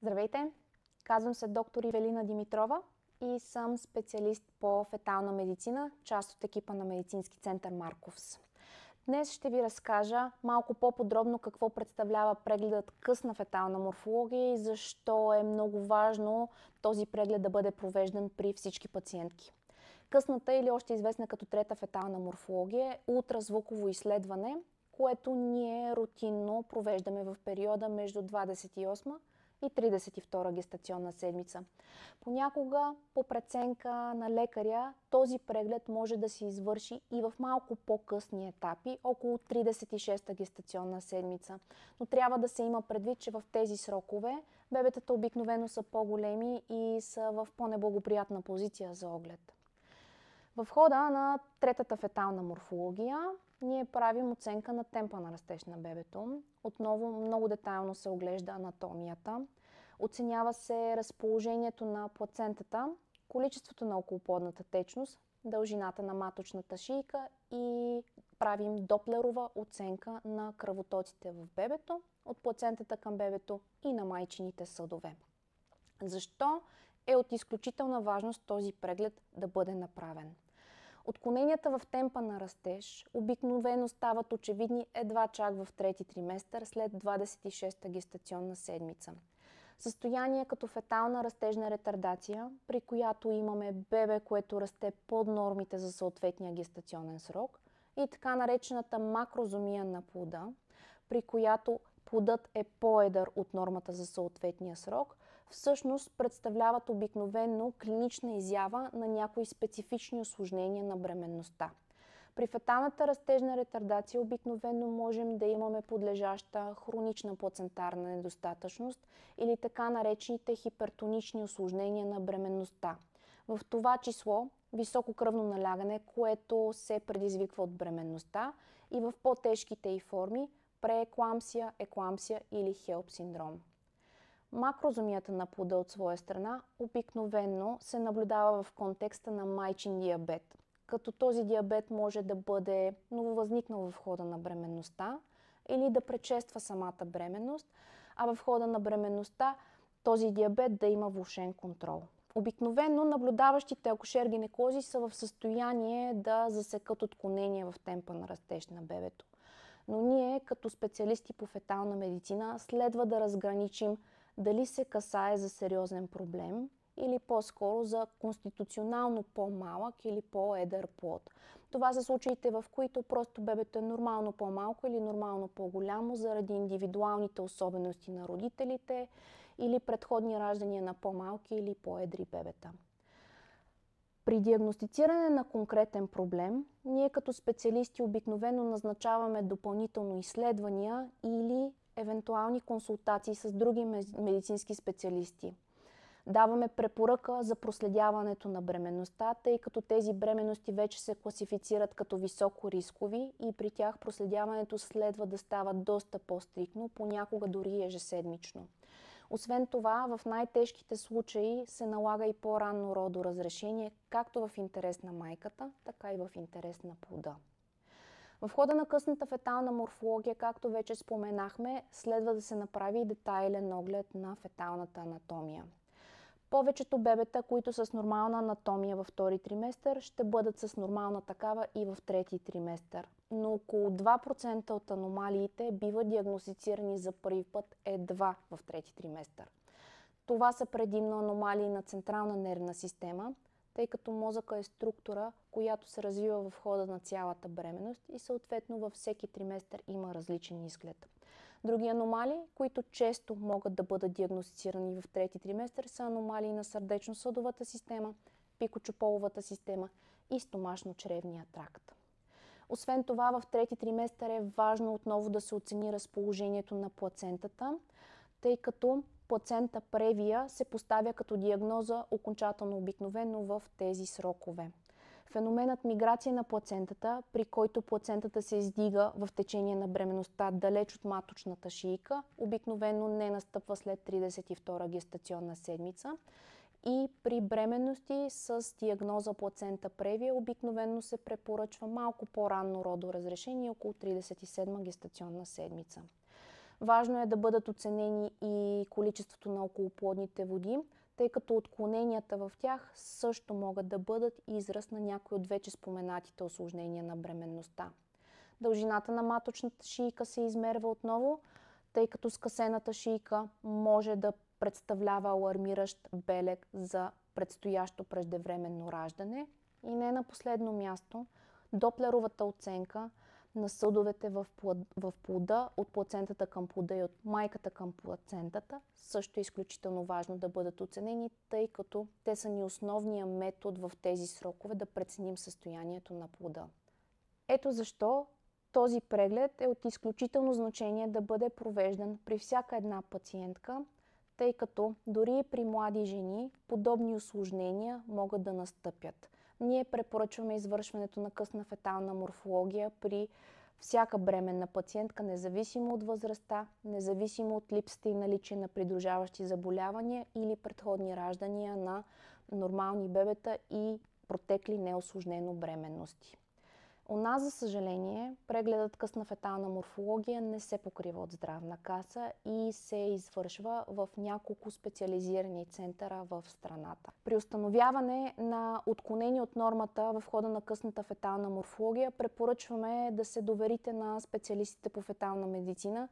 Здравейте! Казвам се доктор Ивелина Димитрова и съм специалист по фетална медицина, част от екипа на медицински център Марковс. Днес ще ви разкажа малко по-подробно какво представлява прегледът късна фетална морфология и защо е много важно този преглед да бъде провеждан при всички пациентки. Късната или още известна като трета фетална морфология е ултразвуково изследване, което ние рутинно провеждаме в периода между 28 и 32 гестационна седмица. Понякога, по преценка на лекаря, този преглед може да се извърши и в малко по-късни етапи, около 36-та гестационна седмица. Но трябва да се има предвид, че в тези срокове бебетата обикновено са по-големи и са в по-неблагоприятна позиция за оглед. В хода на третата фетална морфология ние правим оценка на темпа на растеж на бебето. Отново много детайлно се оглежда анатомията. Оценява се разположението на плацентата, количеството на околоплодната течност, дължината на маточната шийка и правим доплерова оценка на кръвотоците в бебето, от плацентата към бебето и на майчините съдове. Защо е от изключителна важност този преглед да бъде направен? Отклоненията в темпа на растеж обикновено стават очевидни едва чак в трети триместър след 26-та гестационна седмица. Състояние като фетална растежна ретардация, при която имаме бебе, което расте под нормите за съответния гестационен срок, и така наречената макрозомия на плода, при която плодът е по-едър от нормата за съответния срок, всъщност представляват обикновено клинична изява на някои специфични усложнения на бременността. При феталната растежна ретардация обикновено можем да имаме подлежаща хронична плацентарна недостатъчност или така наречените хипертонични усложнения на бременността. В това число високо кръвно налягане, което се предизвиква от бременността, и в по-тежките й форми прееклампсия, еклампсия или хелп синдром. Макрозомията на плода от своя страна обикновено се наблюдава в контекста на майчин диабет, като този диабет може да бъде нововъзникнал в хода на бременността или да предшества самата бременност, а в хода на бременността този диабет да има влошен контрол. Обикновено наблюдаващите акушер-гинеколози са в състояние да засекат отклонения в темпа на растеж на бебето. Но ние, като специалисти по фетална медицина, следва да разграничим дали се касае за сериозен проблем или по-скоро за конституционално по-малък или по-едър плод. Това са случаите, в които просто бебето е нормално по-малко или нормално по-голямо заради индивидуалните особености на родителите или предходни раждания на по-малки или по-едри бебета. При диагностициране на конкретен проблем, ние като специалисти обикновено назначаваме допълнително изследвания или евентуални консултации с други медицински специалисти. Даваме препоръка за проследяването на бременността, тъй като тези бременности вече се класифицират като високо рискови и при тях проследяването следва да става доста по-стриктно, понякога дори ежеседмично. Освен това, в най-тежките случаи се налага и по-ранно родоразрешение, както в интерес на майката, така и в интерес на плода. В хода на късната фетална морфология, както вече споменахме, следва да се направи детайлен оглед на феталната анатомия. Повечето бебета, които са с нормална анатомия във втори триместър, ще бъдат с нормална такава и в трети триместър. Но около 2% от аномалиите биват диагностицирани за първи път едва в трети триместър. Това са предимно аномалии на централна нервна система, тъй като мозъка е структура, която се развива в хода на цялата бременност и съответно във всеки триместър има различен изглед. Други аномалии, които често могат да бъдат диагностицирани в трети триместър, са аномалии на сърдечно-съдовата система, пикочополовата система и стомашно-чревния тракт. Освен това, в трети триместър е важно отново да се оцени разположението на плацентата, тъй като плацента превия се поставя като диагноза окончателно обикновено в тези срокове. Феноменът миграция на плацентата, при който плацентата се издига в течение на бременността далеч от маточната шийка, обикновено не настъпва след 32 гестационна седмица и при бременности с диагноза плацента превия обикновено се препоръчва малко по-ранно родоразрешение, около 37 гестационна седмица. Важно е да бъдат оценени и количеството на околоплодните води, тъй като отклоненията в тях също могат да бъдат израз на някои от вече споменатите осложнения на бременността. Дължината на маточната шийка се измерва отново, тъй като скъсената шийка може да представлява алармиращ белег за предстоящо преждевременно раждане. И не на последно място, доплеровата оценка на съдовете в плода, от плацентата към плода и от майката към плацентата, също е изключително важно да бъдат оценени, тъй като те са ни основния метод в тези срокове да преценим състоянието на плода. Ето защо този преглед е от изключително значение да бъде провеждан при всяка една пациентка, тъй като дори и при млади жени подобни осложнения могат да настъпят. Ние препоръчваме извършването на късна фетална морфология при всяка бременна пациентка, независимо от възрастта, независимо от липсата и наличие на придружаващи заболявания или предходни раждания на нормални бебета и протекли неосложнено бременности. У нас, за съжаление, прегледът късна фетална морфология не се покрива от Здравна каса и се извършва в няколко специализирани центъра в страната. При установяване на отклонение от нормата в хода на късната фетална морфология препоръчваме да се доверите на специалистите по фетална медицина,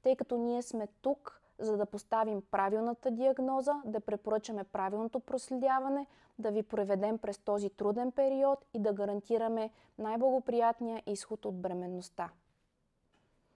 тъй като ние сме тук, за да поставим правилната диагноза, да препоръчаме правилното проследяване, да ви проведем през този труден период и да гарантираме най-благоприятния изход от бременността.